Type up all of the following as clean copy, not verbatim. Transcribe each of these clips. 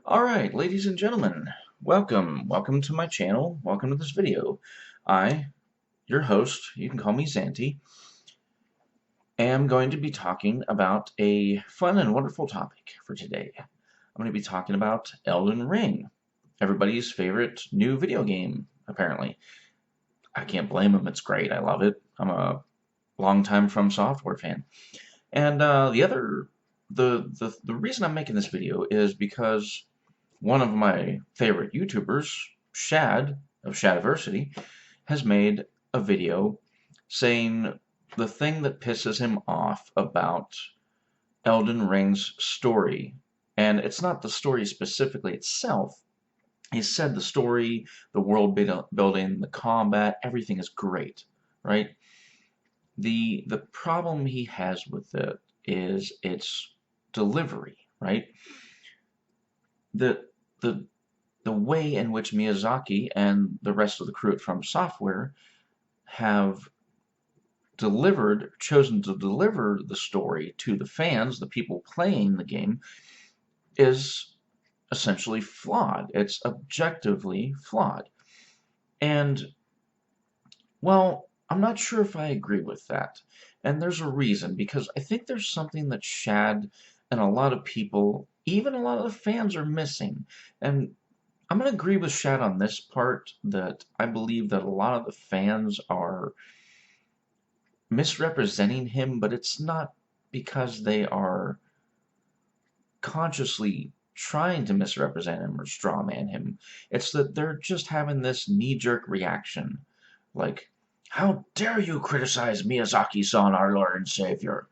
Alright, ladies and gentlemen, welcome to my channel, welcome to this video. I, your host, you can call me Zanty, am going to be talking about a fun and wonderful topic for today. I'm going to be talking about Elden Ring, everybody's favorite new video game, apparently. I can't blame them, it's great, I love it. I'm a longtime From Software fan. And the reason I'm making this video is because one of my favorite YouTubers, Shad of Shadiversity, has made a video saying the thing that pisses him off about Elden Ring's story. And it's not the story specifically itself. He said the story, the world building, the combat, everything is great, right? The problem he has with it is its delivery, right? The the the way in which Miyazaki and the rest of the crew at From Software have chosen to deliver the story to the fans, the people playing the game, is essentially flawed. It's objectively flawed. And, well, I'm not sure if I agree with that. And there's a reason, because I think there's something that Shad and a lot of people, even a lot of the fans, are missing. And I'm going to agree with Shad on this part, that I believe that a lot of the fans are misrepresenting him, but it's not because they are consciously trying to misrepresent him or strawman him. It's that they're just having this knee-jerk reaction. Like, how dare you criticize Miyazaki-san, our Lord and Savior?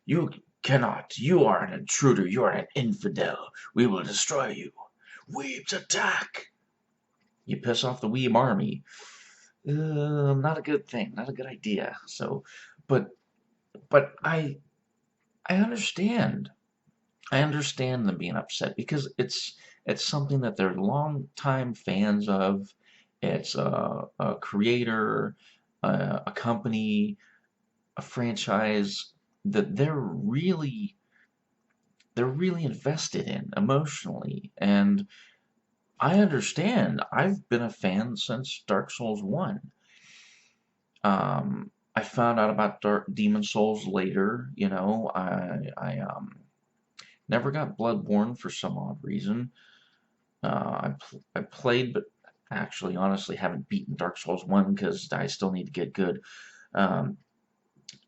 You cannot. You are an intruder. You are an infidel. We will destroy you. Weebs attack! You piss off the Weeb army. Not a good thing. Not a good idea. So, but I understand. I understand them being upset because it's something that they're longtime fans of. It's a creator, a company, a franchise that they're really invested in emotionally, and I understand. I've been a fan since Dark Souls 1. I found out about Demon Souls later, you know. I never got Bloodborne for some odd reason. I played, but actually, honestly, haven't beaten Dark Souls 1 because I still need to get good. Um,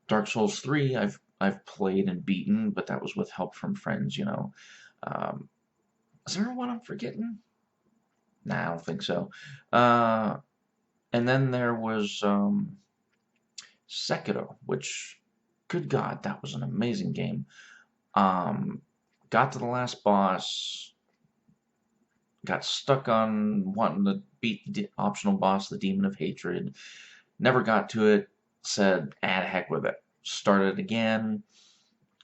Dark Souls 3, I've played and beaten, but that was with help from friends, you know. Um, is there one I'm forgetting? Nah, I don't think so. Uh, and then there was Sekiro, which, good God, that was an amazing game. Um, got to the last boss, got stuck on wanting to beat the optional boss, the Demon of Hatred. Never got to it. Said, ah, the heck with it. Started again.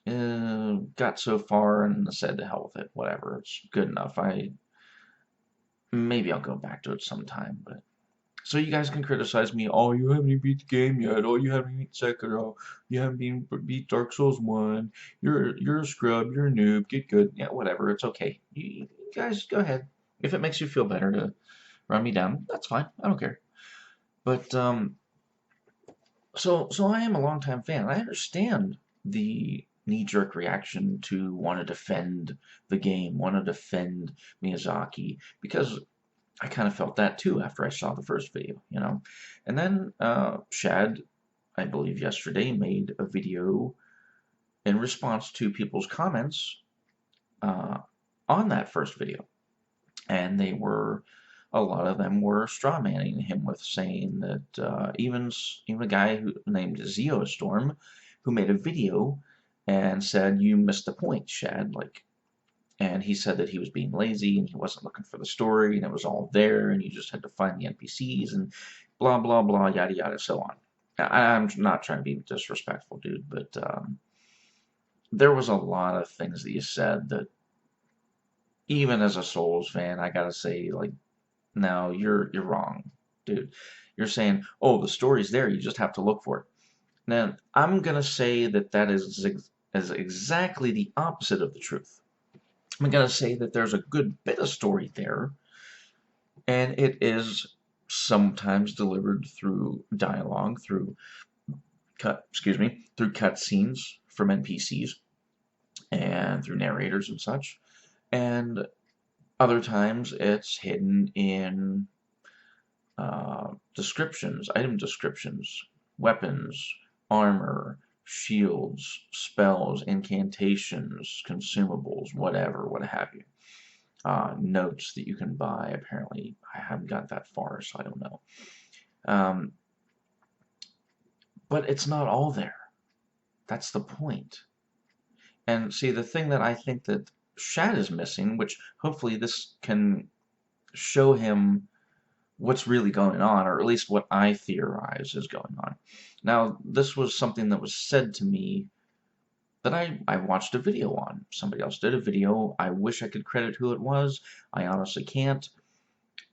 Got so far and said, to hell with it. Whatever. It's good enough. Maybe I'll go back to it sometime, but so you guys can criticize me. Oh, you haven't even beat the game yet. Oh, you haven't beat Sekiro. You haven't beat Dark Souls 1. You're a scrub. You're a noob. Get good. Yeah, whatever. It's okay. You guys go ahead. If it makes you feel better to run me down, that's fine. I don't care. But so I am a longtime fan. I understand the knee-jerk reaction to want to defend the game, want to defend Miyazaki, because I kind of felt that too after I saw the first video, you know. And then Shad, I believe yesterday, made a video in response to people's comments uh, on that first video. And a lot of them were strawmanning him with saying that even a guy named Zeostorm, who made a video and said, you missed the point, Shad, like, and he said that he was being lazy and he wasn't looking for the story and it was all there and you just had to find the NPCs and blah, blah, blah, yada, yada, so on. I'm not trying to be disrespectful, dude, but there was a lot of things that you said that even as a Souls fan, I gotta say, like, no, you're wrong, dude. You're saying, oh, the story's there, you just have to look for it. Now, I'm gonna say that is exactly the opposite of the truth. I'm going to say that there's a good bit of story there, and it is sometimes delivered through dialogue, through through cutscenes from NPCs and through narrators and such. And other times it's hidden in descriptions, item descriptions, weapons, armor, shields, spells, incantations, consumables, whatever, what have you. Notes that you can buy. Apparently, I haven't got that far, so I don't know. But it's not all there. That's the point. And see, the thing that I think that Shad is missing, which hopefully this can show him what's really going on, or at least what I theorize is going on. Now, this was something that was said to me that I watched a video on. Somebody else did a video. I wish I could credit who it was. I honestly can't.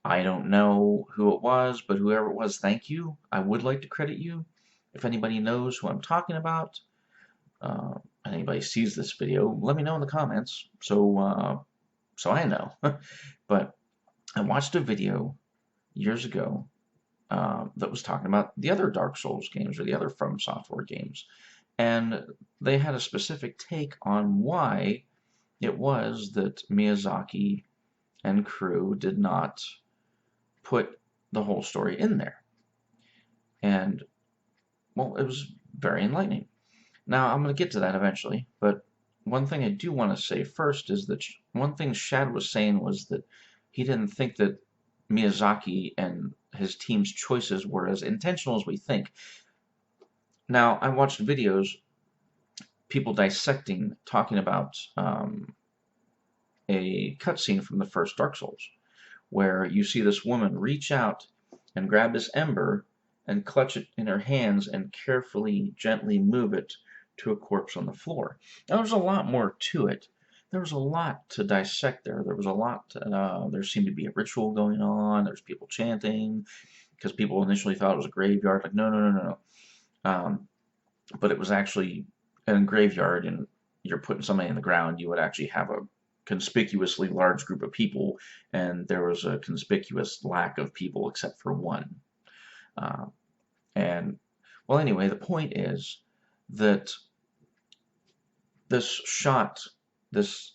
I don't know who it was, but whoever it was, thank you. I would like to credit you. If anybody knows who I'm talking about, anybody sees this video, let me know in the comments so I know. But I watched a video years ago that was talking about the other Dark Souls games or the other From Software games, and they had a specific take on why it was that Miyazaki and crew did not put the whole story in there. And, well, it was very enlightening. Now, I'm going to get to that eventually, but one thing I do want to say first is that one thing Shad was saying was that he didn't think that Miyazaki and his team's choices were as intentional as we think. Now, I watched videos, people dissecting, talking about a cutscene from the first Dark Souls, where you see this woman reach out and grab this ember and clutch it in her hands and carefully, gently move it to a corpse on the floor. Now, there's a lot more to it. There was a lot to dissect there. There was a lot, there seemed to be a ritual going on. There's people chanting, because people initially thought it was a graveyard. Like, no, no, no, no, no. But it was actually in a graveyard, and you're putting somebody in the ground, you would actually have a conspicuously large group of people, and there was a conspicuous lack of people except for one. And, well, anyway, the point is that this shot, this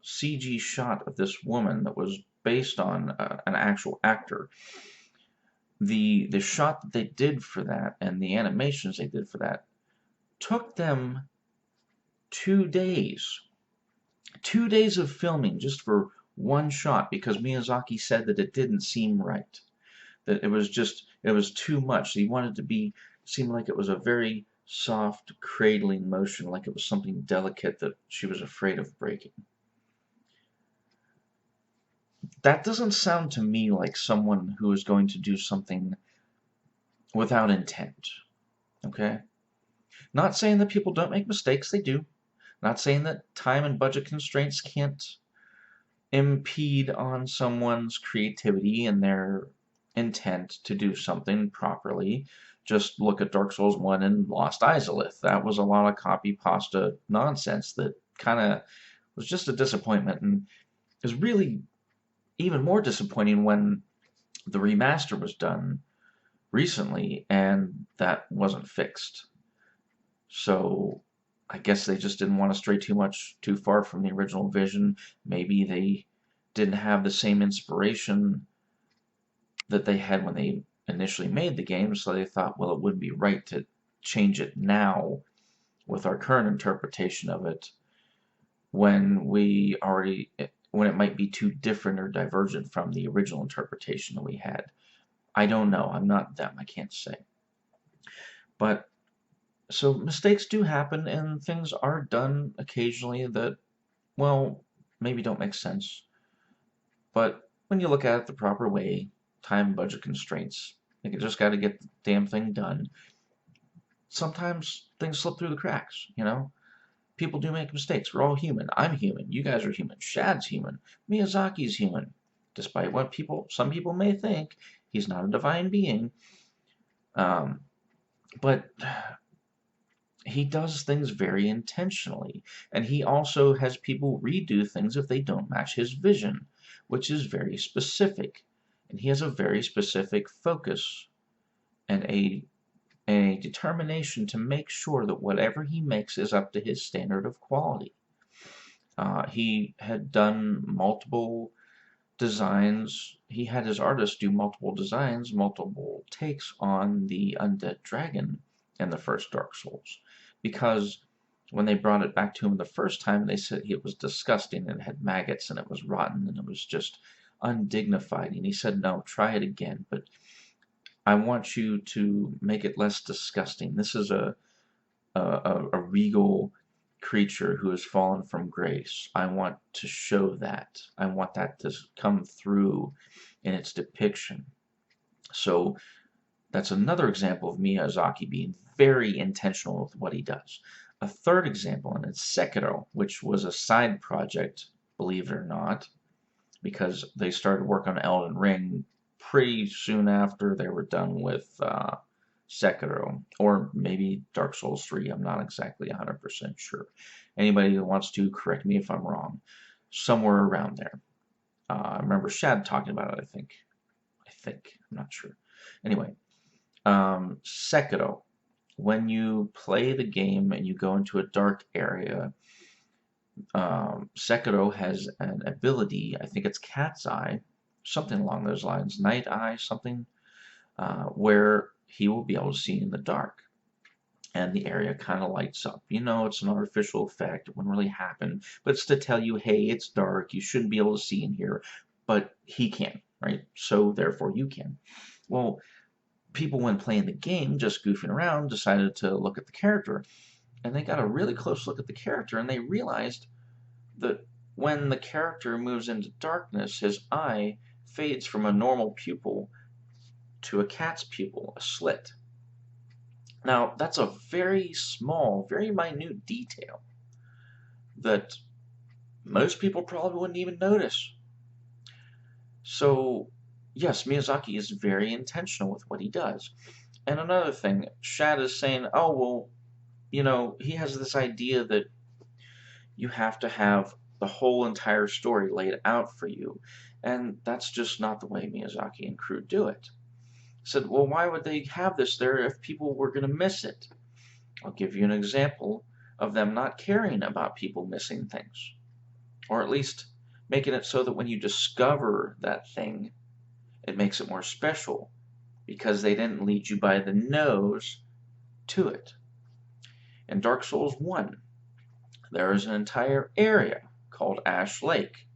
CG shot of this woman that was based on an actual actor, the shot that they did for that and the animations they did for that took them 2 days. 2 days of filming just for one shot, because Miyazaki said that it didn't seem right. That it was too much. He wanted to seem like it was a very soft cradling motion, like it was something delicate that she was afraid of breaking. That doesn't sound to me like someone who is going to do something without intent. Okay? Not saying that people don't make mistakes, they do. Not saying that time and budget constraints can't impede on someone's creativity and their intent to do something properly. Just look at Dark Souls 1 and Lost Izalith. That was a lot of copy pasta nonsense that kind of was just a disappointment, and is really even more disappointing when the remaster was done recently and that wasn't fixed. So I guess they just didn't want to stray too far from the original vision. Maybe they didn't have the same inspiration that they had when they initially made the game, so they thought, well, it wouldn't be right to change it now with our current interpretation of it when it might be too different or divergent from the original interpretation that we had. I don't know. I'm not them. I can't say. But so mistakes do happen, and things are done occasionally that, well, maybe don't make sense. But when you look at it the proper way, time, budget constraints, you just got to get the damn thing done. Sometimes things slip through the cracks, you know? People do make mistakes. We're all human. I'm human. You guys are human. Shad's human. Miyazaki's human. Despite what some people may think, he's not a divine being. But he does things very intentionally, and he also has people redo things if they don't match his vision, which is very specific. And he has a very specific focus and a determination to make sure that whatever he makes is up to his standard of quality. He had done multiple designs. He had his artists do multiple designs, multiple takes on the undead dragon in the first Dark Souls, because when they brought it back to him the first time, they said it was disgusting and it had maggots and it was rotten and it was just undignified. And he said, no, try it again, but I want you to make it less disgusting. This is a regal creature who has fallen from grace. I want to show that. I want that to come through in its depiction. So that's another example of Miyazaki being very intentional with what he does. A third example, and it's Sekiro, which was a side project, believe it or not, because they started work on Elden Ring pretty soon after they were done with Sekiro, or maybe Dark Souls 3. I'm not exactly 100% sure. Anybody who wants to correct me if I'm wrong. Somewhere around there. I remember Shad talking about it, I think. I'm not sure. Anyway, Sekiro. When you play the game and you go into a dark area, Sekiro has an ability, I think it's Cat's Eye, something along those lines, Night Eye, something, where he will be able to see in the dark. And the area kind of lights up. You know, it's an artificial effect. It wouldn't really happen. But it's to tell you, hey, it's dark. You shouldn't be able to see in here. But he can, right? So therefore you can. Well, people when playing the game, just goofing around, decided to look at the character. And they got a really close look at the character. And they realized that when the character moves into darkness, his eye fades from a normal pupil to a cat's pupil, a slit. Now, that's a very small, very minute detail that most people probably wouldn't even notice. So, yes, Miyazaki is very intentional with what he does. And another thing, Shad is saying, oh, well, you know, he has this idea that you have to have the whole entire story laid out for you. And that's just not the way Miyazaki and crew do it. Said, well, why would they have this there if people were going to miss it? I'll give you an example of them not caring about people missing things. Or at least making it so that when you discover that thing, it makes it more special because they didn't lead you by the nose to it. In Dark Souls 1, there is an entire area called Ash Lake.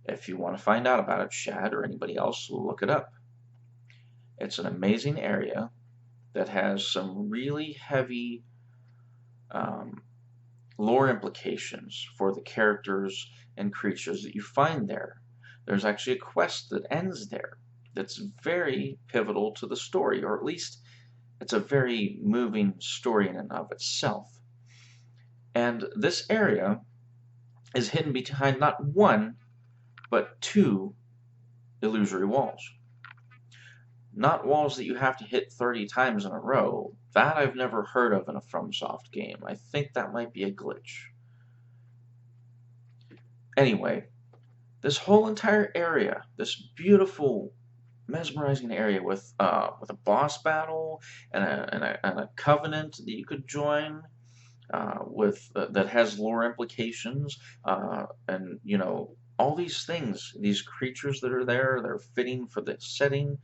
If you want to find out about it, Shad or anybody else, look it up. It's an amazing area that has some really heavy lore implications for the characters and creatures that you find there. There's actually a quest that ends there that's very pivotal to the story, or at least it's a very moving story in and of itself. And this area is hidden behind not one, but two illusory walls. Not walls that you have to hit 30 times in a row. That I've never heard of in a FromSoft game. I think that might be a glitch. Anyway, this whole entire area, this beautiful, mesmerizing area with a boss battle and a covenant that you could join that has lore implications, and you know all these things, these creatures that are there, they're fitting for the setting.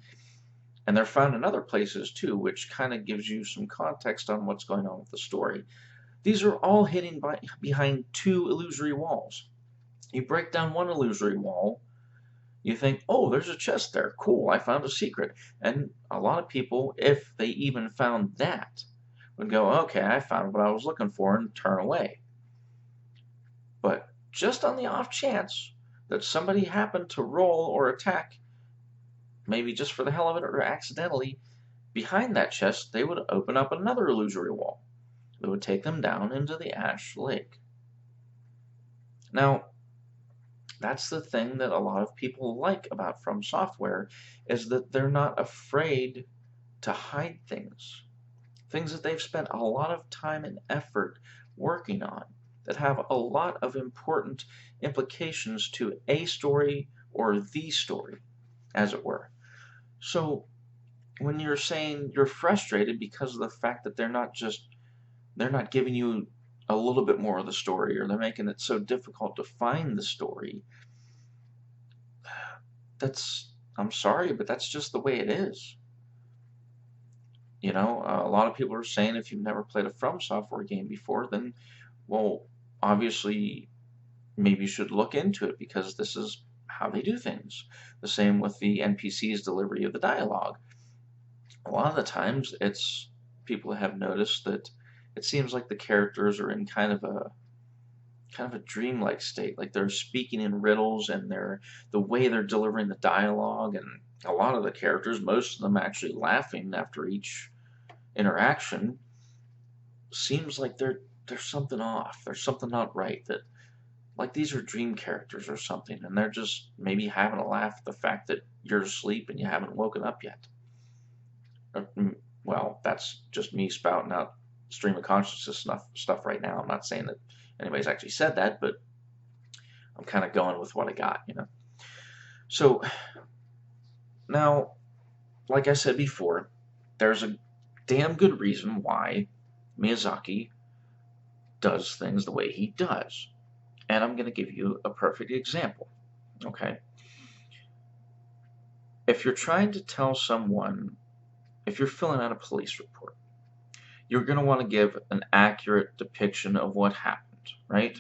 And they're found in other places too, which kind of gives you some context on what's going on with the story. These are all hidden behind two illusory walls. You break down one illusory wall, you think, oh, there's a chest there. Cool, I found a secret. And a lot of people, if they even found that, would go, okay, I found what I was looking for, and turn away. But just on the off chance that somebody happened to roll or attack, maybe just for the hell of it or accidentally, behind that chest, they would open up another illusory wall that would take them down into the Ash Lake. Now, that's the thing that a lot of people like about From Software, is that they're not afraid to hide things. things that they've spent a lot of time and effort working on, that have a lot of important implications to a story or the story, as it were. So when you're saying you're frustrated because of the fact that they're not giving you a little bit more of the story, or they're making it so difficult to find the story, that's, I'm sorry, but that's just the way it is. You know, a lot of people are saying if you've never played a From Software game before, then, well, obviously, maybe you should look into it because this is how they do things. The same with the NPC's delivery of the dialogue. A lot of the times, it's people have noticed that it seems like the characters are in kind of a dreamlike state, like they're speaking in riddles, and the way they're delivering the dialogue, and a lot of the characters, most of them actually laughing after each interaction, seems like there's something off. There's something not right. That like these are dream characters or something, and they're just maybe having a laugh at the fact that you're asleep and you haven't woken up yet. Well, that's just me spouting out stream of consciousness stuff right now. I'm not saying that anybody's actually said that, but I'm kind of going with what I got, you know. So now, like I said before, there's a damn good reason why Miyazaki does things the way he does. And I'm going to give you a perfect example, okay? If you're trying to tell someone, if you're filling out a police report, you're going to want to give an accurate depiction of what happened, right?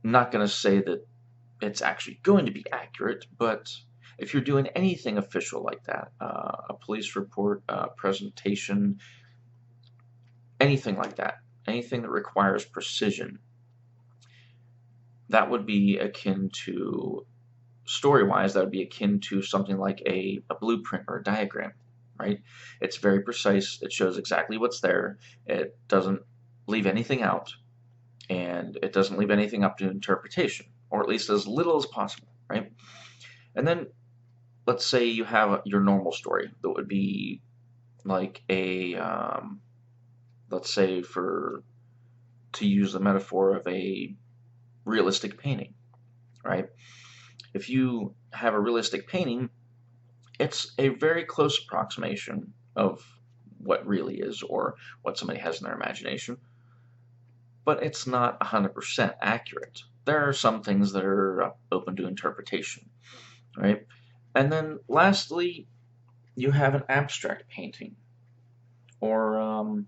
I'm not going to say that it's actually going to be accurate, but if you're doing anything official like that, a police report, a presentation, anything like that, anything that requires precision, that would be akin to, story-wise, that would be akin to something like a blueprint or a diagram, right? It's very precise. It shows exactly what's there. It doesn't leave anything out, and it doesn't leave anything up to interpretation, or at least as little as possible, right? And then let's say you have your normal story that would be like let's say, to use the metaphor of a realistic painting, right? If you have a realistic painting, it's a very close approximation of what really is, or what somebody has in their imagination, but it's not 100% accurate. There are some things that are open to interpretation, right? And then lastly, you have an abstract painting, or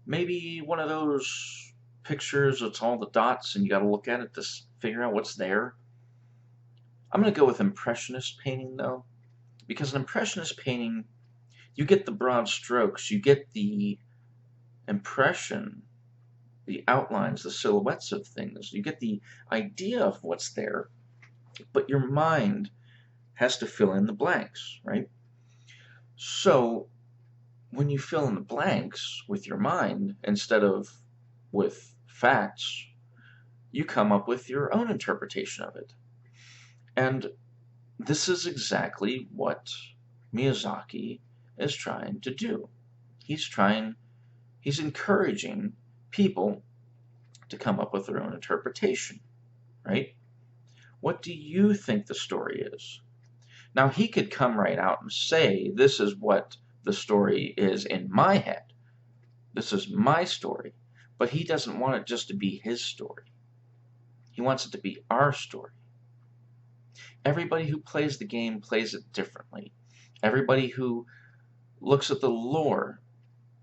maybe one of those pictures that's all the dots and you got to look at it to figure out what's there. I'm going to go with impressionist painting, though, because an impressionist painting, you get the broad strokes, you get the impression, the outlines, the silhouettes of things, you get the idea of what's there, but your mind has to fill in the blanks, right? So when you fill in the blanks with your mind instead of with facts, you come up with your own interpretation of it. And this is exactly what Miyazaki is trying to do. He's encouraging people to come up with their own interpretation, right? What do you think the story is? Now, he could come right out and say, this is what the story is in my head. This is my story. But he doesn't want it just to be his story. He wants it to be our story. Everybody who plays the game plays it differently. Everybody who looks at the lore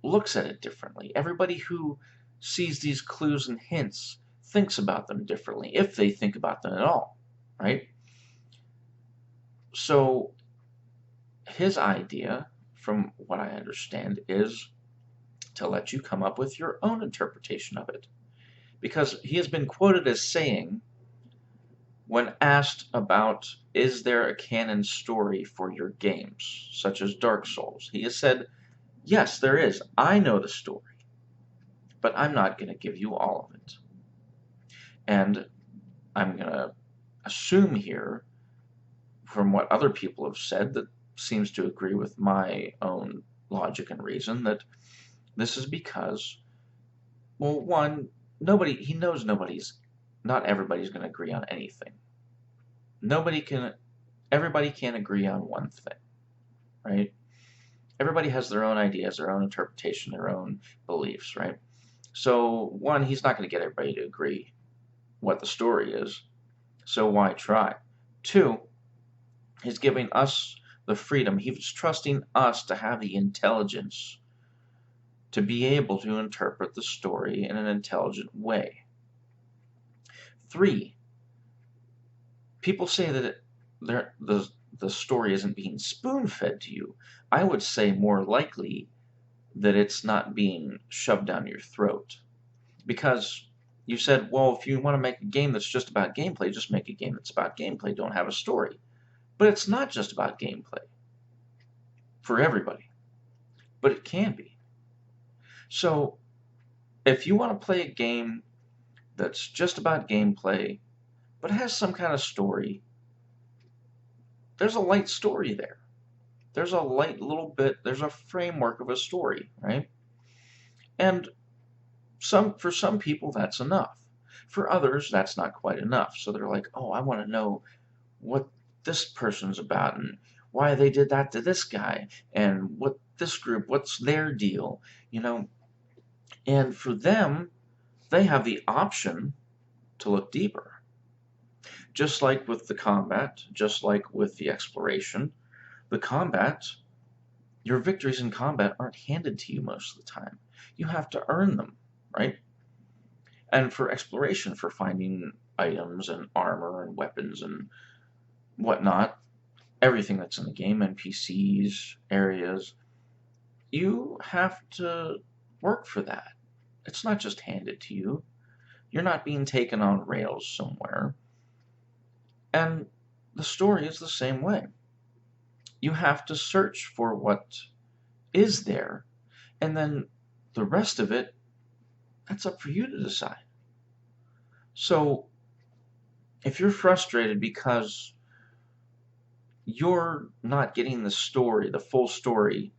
looks at it differently. Everybody who sees these clues and hints thinks about them differently, if they think about them at all, right? So his idea, from what I understand, is to let you come up with your own interpretation of it. Because he has been quoted as saying, when asked about, is there a canon story for your games, such as Dark Souls, he has said, yes, there is. I know the story, but I'm not going to give you all of it. And I'm going to assume here, from what other people have said, that seems to agree with my own logic and reason that this is because, well, one, he knows not everybody's going to agree on anything. Everybody can't agree on one thing, right? Everybody has their own ideas, their own interpretation, their own beliefs, right? So, one, he's not going to get everybody to agree what the story is, so why try? Two, he's giving us the freedom. He's trusting us to have the intelligence to be able to interpret the story in an intelligent way. Three, people say that the story isn't being spoon-fed to you. I would say more likely that it's not being shoved down your throat. Because you said, well, if you want to make a game that's just about gameplay, just make a game that's about gameplay. Don't have a story. But it's not just about gameplay for everybody. But it can be. So if you want to play a game that's just about gameplay, but has some kind of story, there's a light story there. There's a light little bit, there's a framework of a story, right? And for some people, that's enough. For others, that's not quite enough. So they're like, oh, I want to know what this person's about and why they did that to this guy and what this group, what's their deal, you know? And for them, they have the option to look deeper. Just like with the combat, just like with the exploration, the combat, your victories in combat aren't handed to you most of the time. You have to earn them, right? And for exploration, for finding items and armor and weapons and whatnot, everything that's in the game, NPCs, areas, you have to work for that. It's not just handed to you. You're not being taken on rails somewhere. And the story is the same way. You have to search for what is there, and then the rest of it, that's up for you to decide. So, if you're frustrated because you're not getting the story, the full story,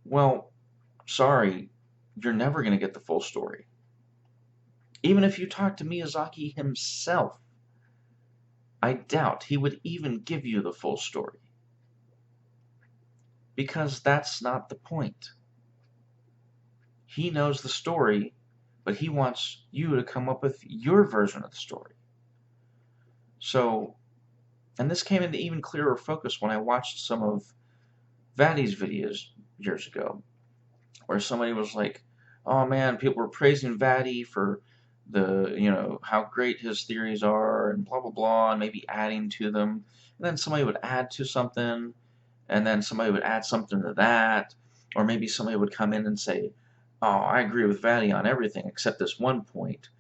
well, sorry, you're never going to get the full story. Even if you talk to Miyazaki himself, I doubt he would even give you the full story. Because that's not the point. He knows the story, but he wants you to come up with your version of the story. So, and this came into even clearer focus when I watched some of Vatty's videos years ago, where somebody was like, oh man, people were praising Vatty for how great his theories are and blah, blah, blah, and maybe adding to them. And then somebody would add to something, and then somebody would add something to that, or maybe somebody would come in and say, oh, I agree with Vatty on everything except this one point,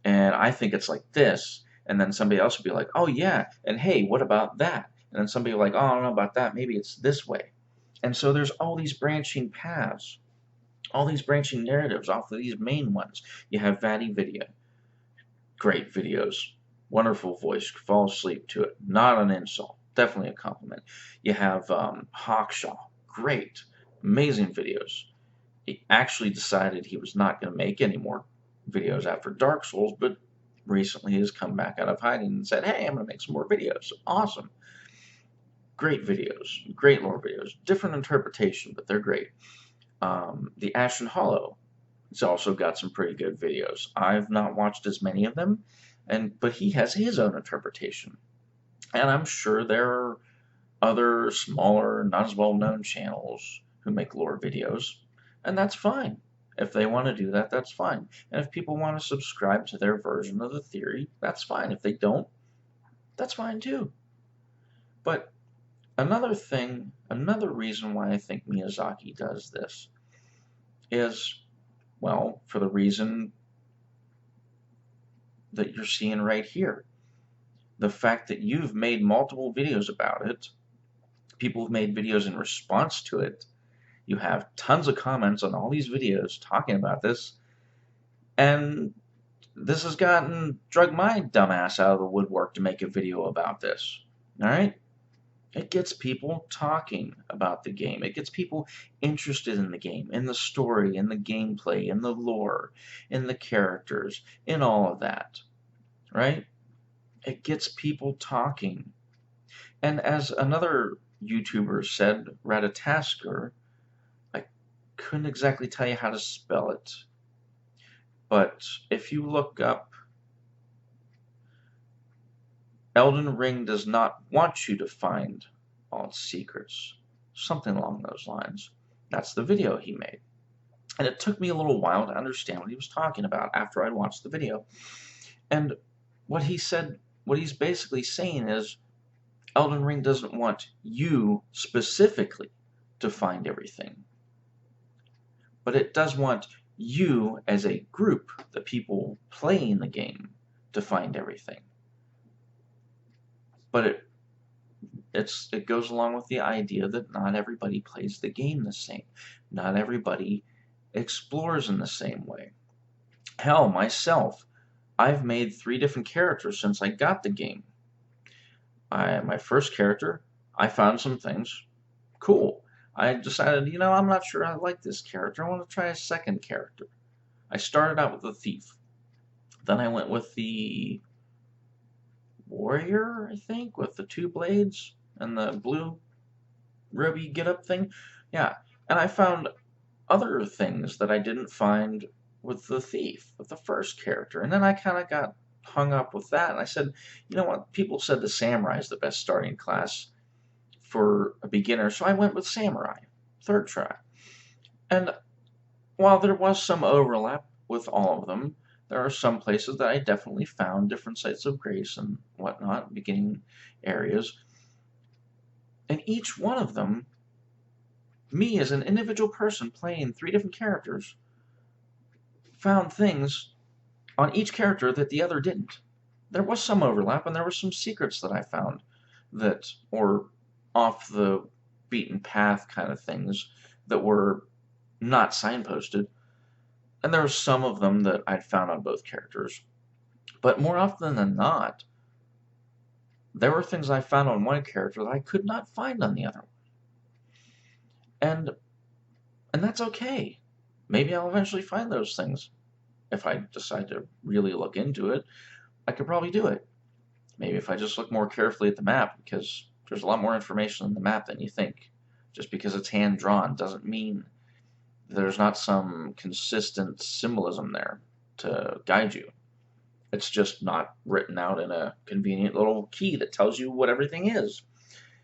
and I think it's like this, and then somebody else would be like, oh yeah, and hey, what about that? And then somebody would be like, oh, I don't know about that, maybe it's this way. And so there's all these branching paths, all these branching narratives off of these main ones. You have Vatty Video, great videos, wonderful voice, fall asleep to it, not an insult, definitely a compliment. You have Hawkshaw, great, amazing videos. He actually decided he was not going to make any more videos after Dark Souls, but recently has come back out of hiding and said, hey, I'm going to make some more videos. Awesome. Great videos, great lore videos, different interpretation, but they're great. The Ashen Hollow, it's also got some pretty good videos. I've not watched as many of them, but he has his own interpretation. And I'm sure there are other smaller, not as well-known channels who make lore videos, and that's fine. If they want to do that, that's fine. And if people want to subscribe to their version of the theory, that's fine. If they don't, that's fine too. But another reason why I think Miyazaki does this is, well, for the reason that you're seeing right here. The fact that you've made multiple videos about it, people have made videos in response to it, you have tons of comments on all these videos talking about this, and this has drug my dumb ass out of the woodwork to make a video about this. Alright? It gets people talking about the game. It gets people interested in the game, in the story, in the gameplay, in the lore, in the characters, in all of that, right? It gets people talking. And as another YouTuber said, Ratatasker, I couldn't exactly tell you how to spell it, but if you look up Elden Ring does not want you to find all its secrets, something along those lines. That's the video he made. And it took me a little while to understand what he was talking about after I'd watched the video. And what he said, what he's basically saying is Elden Ring doesn't want you specifically to find everything, but it does want you as a group, the people playing the game, to find everything. But it goes along with the idea that not everybody plays the game the same. Not everybody explores in the same way. Hell, myself, I've made 3 different characters since I got the game. My first character, I found some things cool. I decided, I'm not sure I like this character. I want to try a second character. I started out with the thief. Then I went with the warrior, I think, with the 2 blades and the blue ruby get-up thing. Yeah, and I found other things that I didn't find with the thief, with the first character. And then I kind of got hung up with that, and I said, you know what, people said the samurai is the best starting class for a beginner, so I went with samurai, third try. And while there was some overlap with all of them, there are some places that I definitely found different sites of grace and whatnot, beginning areas. And each one of them, me as an individual person playing 3 different characters, found things on each character that the other didn't. There was some overlap, and there were some secrets that I found that, or off the beaten path kind of things that were not signposted. And there were some of them that I'd found on both characters. But more often than not, there were things I found on one character that I could not find on the other one. And that's okay. Maybe I'll eventually find those things. If I decide to really look into it, I could probably do it. Maybe if I just look more carefully at the map, because there's a lot more information in the map than you think. Just because it's hand-drawn doesn't mean there's not some consistent symbolism there to guide you. It's just not written out in a convenient little key that tells you what everything is.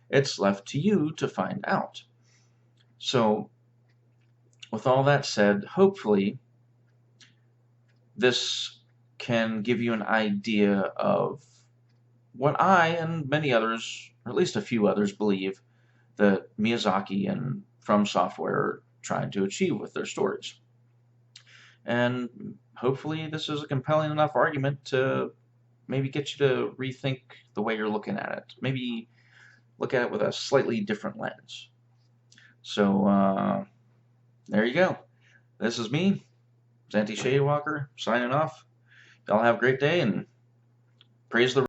It's left to you to find out. So, with all that said, hopefully this can give you an idea of what I and many others, or at least a few others, believe that Miyazaki and From Software are trying to achieve with their stories. And hopefully this is a compelling enough argument to maybe get you to rethink the way you're looking at it. Maybe look at it with a slightly different lens. So, there you go. This is me, Zanti Shadywalker, signing off. Y'all have a great day, and praise the